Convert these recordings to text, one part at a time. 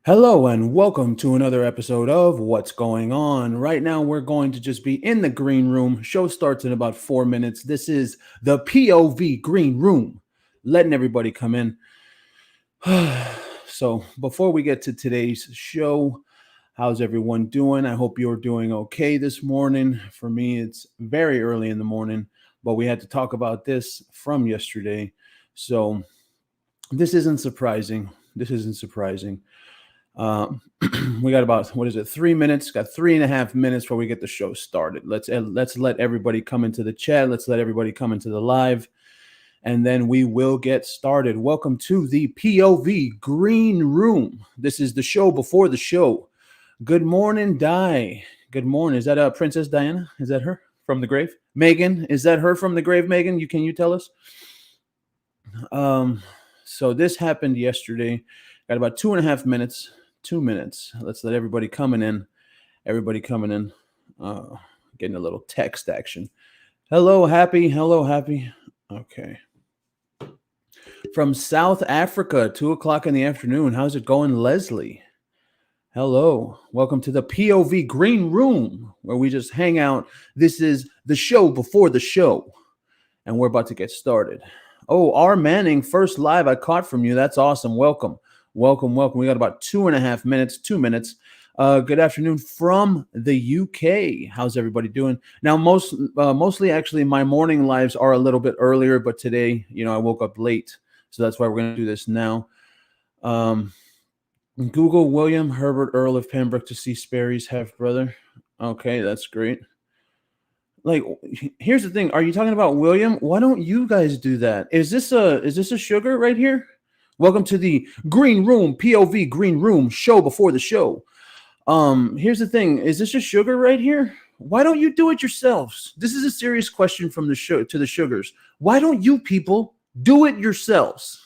Hello and welcome to another episode of What's Going On. Right now, we're going to just be in the green room. Show starts in about 4 minutes. This is the POV green room, letting everybody come in. So, before we get to today's show, how's everyone doing? I hope you're doing okay this morning. For me, it's very early in the morning, but we had to talk about this from yesterday. So, this isn't surprising. This isn't surprising. Uh, we got about 3 minutes? Got 3.5 minutes before we get the show started. Let's let everybody come into the chat. Let's let everybody come into the live, and then we will get started. Welcome to the POV Green Room. This is the show before the show. Good morning, Di. Good morning. Is that Princess Diana? Is that her from the grave? Megan, is that her from the grave? Megan, can you tell us? So this happened yesterday. Got about 2.5 minutes. 2 minutes. Let's let everybody coming in. Everybody coming in. Getting a little text action. Hello, Happy. Hello, Happy. Okay. From South Africa, 2 o'clock in the afternoon. How's it going, Leslie? Hello. Welcome to the POV Green Room, where we just hang out. This is the show before the show, and we're about to get started. Oh, R. Manning, first live I caught from you. That's awesome. Welcome. Welcome. We got about 2.5 minutes, 2 minutes. Good afternoon from the UK. How's everybody doing? Now, mostly actually my morning lives are a little bit earlier, but today, I woke up late. So that's why we're going to do this now. Google William Herbert, Earl of Pembroke, to see Sperry's half-brother. Okay, that's great. Like, here's the thing. Are you talking about William? Why don't you guys do that? Is this a sugar right here? Welcome to the Green Room, POV Green Room, show before the show. Here's the thing. Is this a sugar right here? Why don't you do it yourselves? This is a serious question from the show to the sugars. Why don't you people do it yourselves?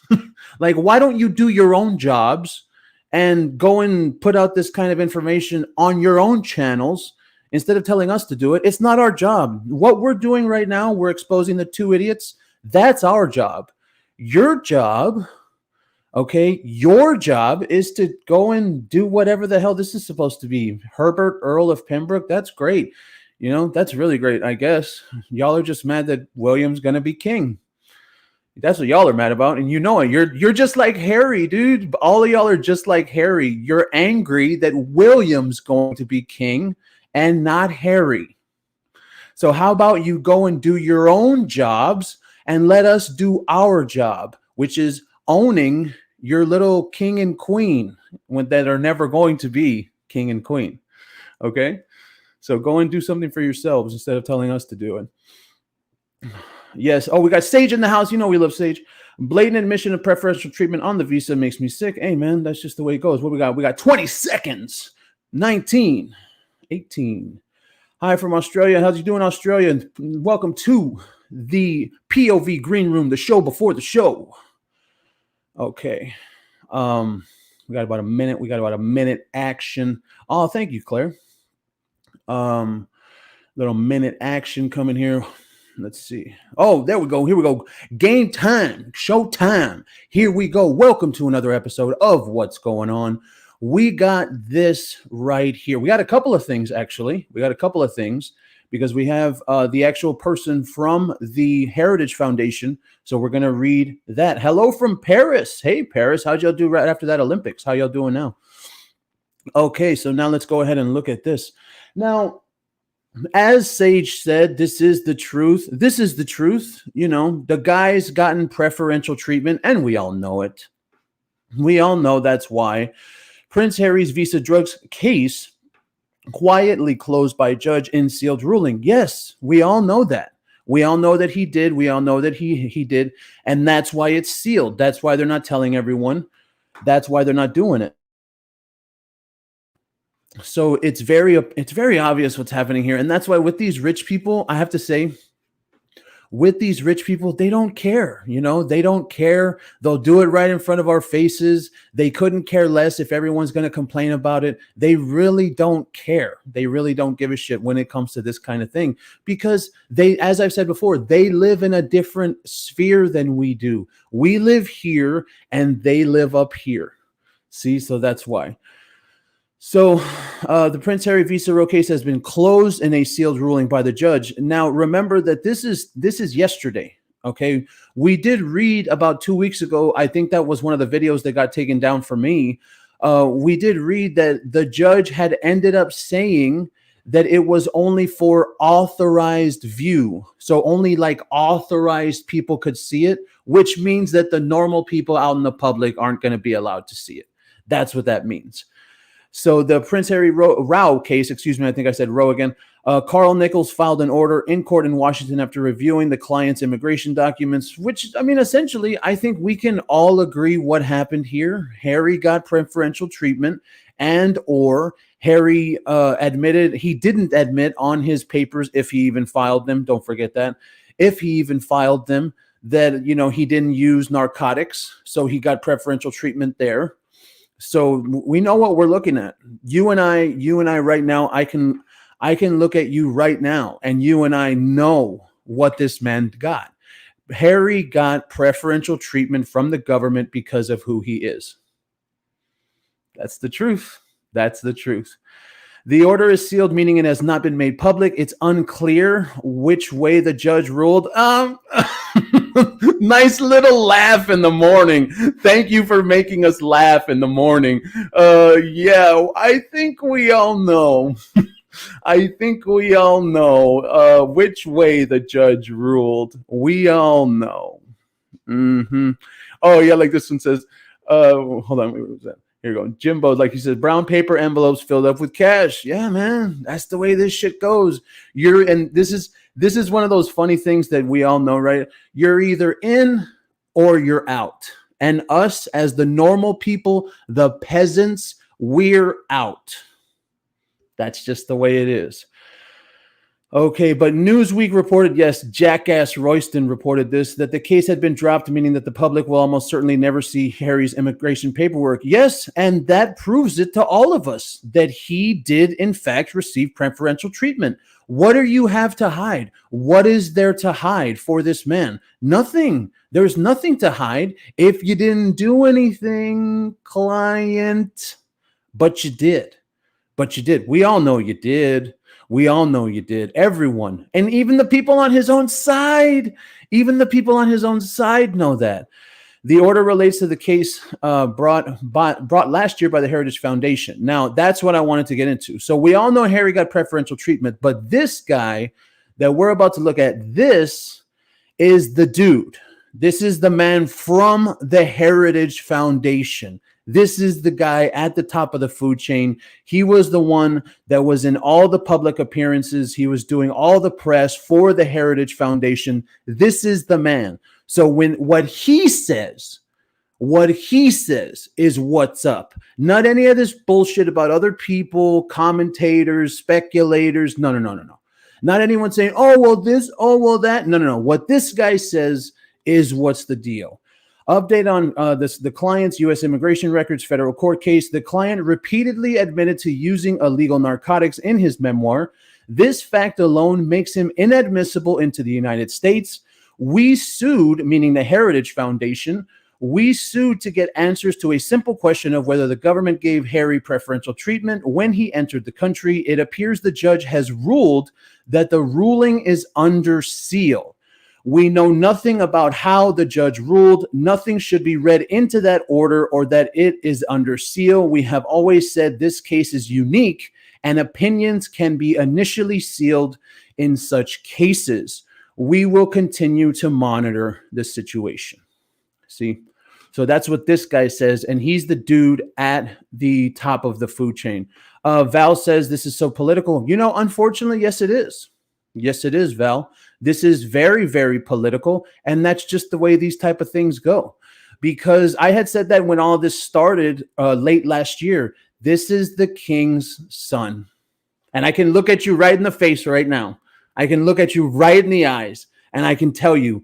Like, why don't you do your own jobs and go and put out this kind of information on your own channels instead of telling us to do it? It's not our job. What we're doing right now, we're exposing the two idiots. That's our job. Your job... Okay, your job is to go and do whatever the hell this is supposed to be. Herbert, Earl of Pembroke, that's great. That's really great, I guess. Y'all are just mad that William's going to be king. That's what y'all are mad about, and you know it. You're just like Harry, dude. All of y'all are just like Harry. You're angry that William's going to be king and not Harry. So how about you go and do your own jobs and let us do our job, which is owning your little king and queen that are never going to be king and queen. Okay? So go and do something for yourselves instead of telling us to do it. Yes. Oh, we got Sage in the house. We love Sage. Blatant admission of preferential treatment on the visa makes me sick. Hey, man, that's just the way it goes. What we got? We got 20 seconds. 19. 18. Hi from Australia. How's you doing, Australia? Welcome to the POV Green Room, the show before the show. Okay. We got about a minute. We got about a minute action. Oh, thank you, Claire. Little minute action coming here. Let's see. Oh, there we go. Here we go. Game time. Show time. Here we go. Welcome to another episode of What's Going On. We got this right here. We got a couple of things, actually. Because we have the actual person from the Heritage Foundation. So we're going to read that. Hello from Paris. Hey, Paris. How'd y'all do right after that Olympics? How y'all doing now? Okay, so now let's go ahead and look at this. Now, as Sage said, this is the truth. This is the truth. The guy's gotten preferential treatment, and we all know it. We all know that's why. Prince Harry's Visa drugs case quietly closed by judge in sealed ruling. Yes, we all know that. We all know that he did. We all know that he did. And that's why it's sealed. That's why they're not telling everyone. That's why they're not doing it. So it's very obvious what's happening here. And that's why with these rich people, I have to say, with these rich people, they don't care. They don't care. They'll do it right in front of our faces. They couldn't care less if everyone's going to complain about it. They really don't care. They really don't give a shit when it comes to this kind of thing, because they, as I've said before, they live in a different sphere than we do. We live here and they live up here. See, so that's why. So the Prince Harry Visa Roe case has been closed in a sealed ruling by the judge. Now, remember that this is yesterday. Okay, we did read about 2 weeks ago. I think that was one of the videos that got taken down for me. We did read that the judge had ended up saying that it was only for authorized view. So only like authorized people could see it, which means that the normal people out in the public aren't going to be allowed to see it. That's what that means. So the Prince Harry Roe case, excuse me, I think I said Roe again. Carl Nichols filed an order in court in Washington after reviewing the client's immigration documents, which, I mean, essentially, I think we can all agree what happened here. Harry got preferential treatment, and or Harry admitted, he didn't admit on his papers, if he even filed them, don't forget that, if he even filed them, that, you know, he didn't use narcotics, so he got preferential treatment there. So we know what we're looking at. You and I right now, I can look at you right now, and you and I know what this man got. Harry got preferential treatment from the government because of who he is. That's the truth. That's the truth. The order is sealed, meaning it has not been made public. It's unclear which way the judge ruled. Nice little laugh in the morning. Thank you for making us laugh in the morning. Yeah, I think we all know. I think we all know which way the judge ruled. We all know. Oh, yeah, like this one says, hold on, what was that? Here you go. Jimbo, like he said, brown paper envelopes filled up with cash. Yeah, man, that's the way this shit goes. And this is one of those funny things that we all know, right? You're either in or you're out. And us, as the normal people, the peasants, we're out. That's just the way it is. Okay, but Newsweek reported, yes, Jackass Royston reported this, that the case had been dropped, meaning that the public will almost certainly never see Harry's immigration paperwork. Yes, and that proves it to all of us, that he did, in fact, receive preferential treatment. What do you have to hide? What is there to hide for this man? Nothing. There's nothing to hide if you didn't do anything, client. But you did. But you did. We all know you did. We all know you did. Everyone. And even the people on his own side. Even the people on his own side know that. The order relates to the case brought last year by the Heritage Foundation. Now, that's what I wanted to get into. So we all know Harry got preferential treatment, but this guy that we're about to look at, this is the dude. This is the man from the Heritage Foundation. This is the guy at the top of the food chain. He was the one that was in all the public appearances. He was doing all the press for the Heritage Foundation. This is the man. So when what he says is what's up. Not any of this bullshit about other people, commentators, speculators. No. Not anyone saying, oh, well, this, oh, well, that. No. What this guy says is what's the deal. Update on the client's U.S. immigration records federal court case. The client repeatedly admitted to using illegal narcotics in his memoir. This fact alone makes him inadmissible into the United States. We sued, meaning the Heritage Foundation, we sued to get answers to a simple question of whether the government gave Harry preferential treatment when he entered the country. It appears the judge has ruled that the ruling is under seal. We know nothing about how the judge ruled. Nothing should be read into that order or that it is under seal. We have always said this case is unique and opinions can be initially sealed in such cases. We will continue to monitor the situation. See? So that's what this guy says, and he's the dude at the top of the food chain. Val says this is so political. You know, unfortunately, yes, it is. Yes, it is, Val. This is very, very political, and that's just the way these type of things go. Because I had said that when all this started late last year, this is the king's son. And I can look at you right in the face right now. I can look at you right in the eyes, and I can tell you,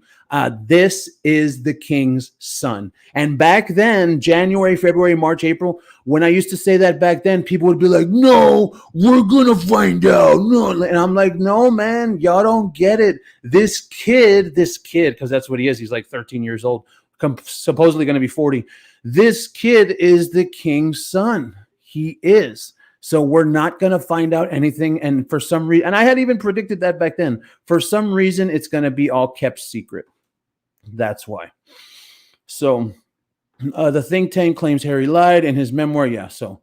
this is the king's son. And back then, January, February, March, April, when I used to say that back then, people would be like, no, we're going to find out. No. And I'm like, no, man, y'all don't get it. This kid, because that's what he is. He's like 13 years old, supposedly going to be 40. This kid is the king's son. He is. So we're not going to find out anything. And for some reason, and I had even predicted that back then, for some reason, it's going to be all kept secret. That's why. So the think tank claims Harry lied in his memoir. Yeah. So,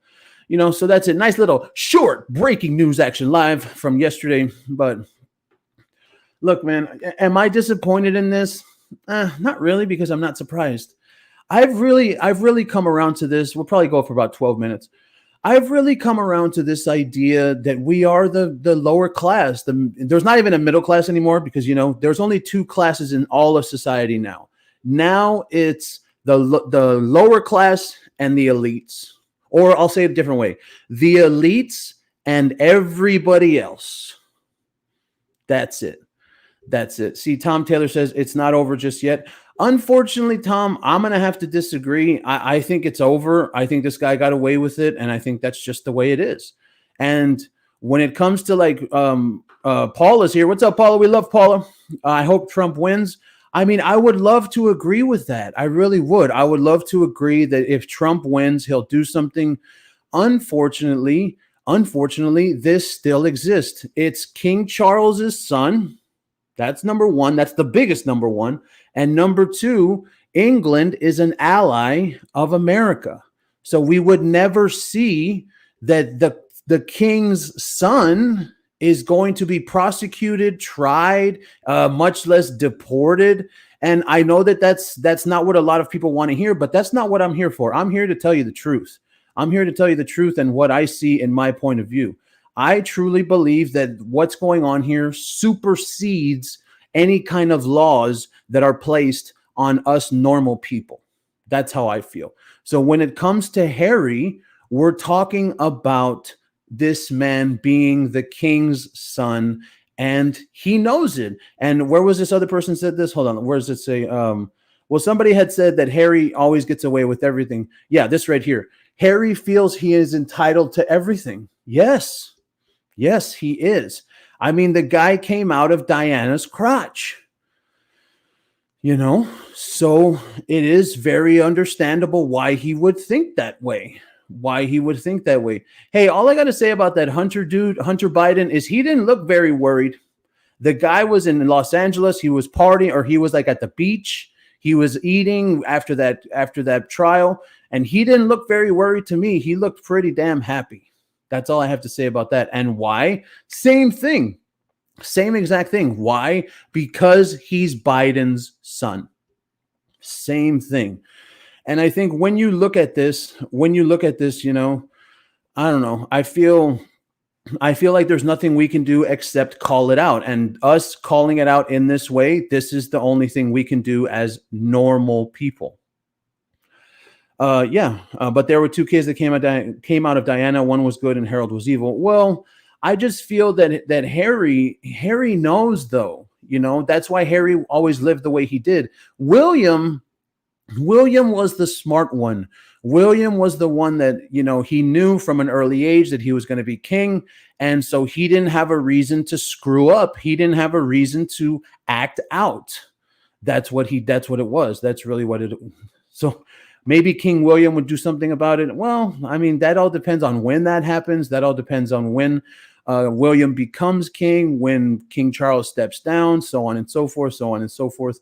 so that's it. Nice little short breaking news action live from yesterday. But look, man, am I disappointed in this? Not really, because I'm not surprised. I've really come around to this. We'll probably go for about 12 minutes. I've really come around to this idea that we are the lower class. There's not even a middle class anymore, because, there's only two classes in all of society now. Now it's the lower class and the elites. Or I'll say it a different way. The elites and everybody else. That's it. That's it. See, Tom Taylor says it's not over just yet. Unfortunately, Tom, I'm going to have to disagree. I think it's over. I think this guy got away with it, and I think that's just the way it is. And when it comes to Paula's here. What's up, Paula? We love Paula. I hope Trump wins. I mean, I would love to agree with that. I really would. I would love to agree that if Trump wins, he'll do something. Unfortunately, this still exists. It's King Charles's son. That's number one. That's the biggest number one. And number two, England is an ally of America. So we would never see that the king's son is going to be prosecuted, tried, much less deported. And I know that that's not what a lot of people want to hear, but that's not what I'm here for. I'm here to tell you the truth. I'm here to tell you the truth and what I see in my point of view. I truly believe that what's going on here supersedes any kind of laws that are placed on us normal people. That's how I feel. So when it comes to Harry, we're talking about this man being the king's son, and he knows it. And where was this other person said this? Hold on. Where does it say? Well, somebody had said that Harry always gets away with everything. Yeah, this right here. Harry feels he is entitled to everything. Yes, he is. I mean, the guy came out of Diana's crotch. So it is very understandable why he would think that way. Hey, all I got to say about that Hunter Biden, is he didn't look very worried. The guy was in Los Angeles. He was partying, or he was at the beach. He was eating after that trial, and he didn't look very worried to me. He looked pretty damn happy. That's all I have to say about that. And why? Same thing. Same exact thing. Why? Because he's Biden's son. Same thing. And I think when you look at this, I don't know. I feel like there's nothing we can do except call it out. And us calling it out in this way, this is the only thing we can do as normal people. But there were two kids that came out of Diana. One was good and Harold was evil. Well, I just feel that Harry knows, though. That's why Harry always lived the way he did. William was the smart one. William was the one that, he knew from an early age that he was going to be king. And so he didn't have a reason to screw up. He didn't have a reason to act out. That's what it was. That's really what it. So maybe King William would do something about it. Well, I mean, that all depends on when that happens. That all depends on when William becomes king, when King Charles steps down, so on and so forth.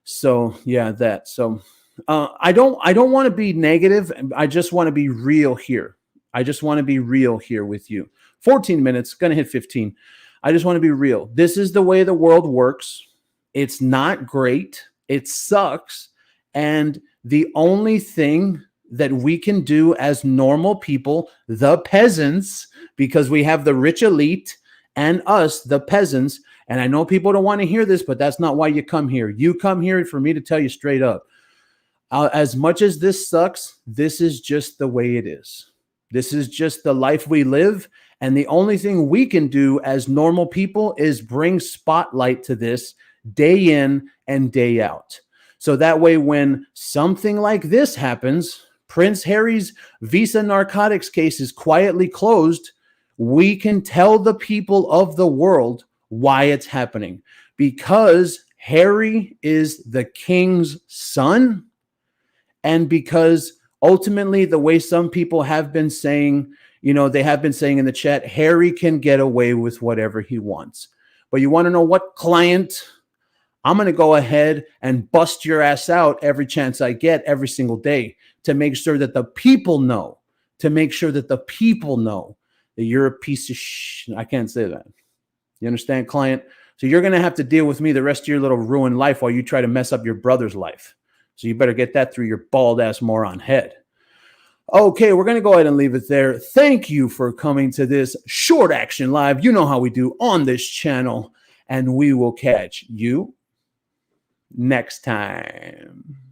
So yeah, that. So I don't want to be negative. I just want to be real here. With you. 14 minutes, gonna hit 15. I just want to be real. This is the way the world works. It's not great. It sucks. And the only thing that we can do as normal people, the peasants, because we have the rich elite and us, the peasants, and I know people don't want to hear this, but that's not why you come here. You come here for me to tell you straight up. As much as this sucks, this is just the way it is. This is just the life we live. And the only thing we can do as normal people is bring spotlight to this day in and day out. So that way, when something like this happens, Prince Harry's Visa narcotics case is quietly closed, we can tell the people of the world why it's happening. Because Harry is the king's son, And because ultimately, the way some people have been saying, they have been saying in the chat, Harry can get away with whatever he wants. But you want to know what, client? I'm going to go ahead and bust your ass out every chance I get, every single day, to make sure that the people know, that you're a piece of I can't say that. You understand, client? So you're going to have to deal with me the rest of your little ruined life while you try to mess up your brother's life. So you better get that through your bald ass moron head. Okay, we're going to go ahead and leave it there. Thank you for coming to this short action live. You know how we do on this channel, and we will catch you next time.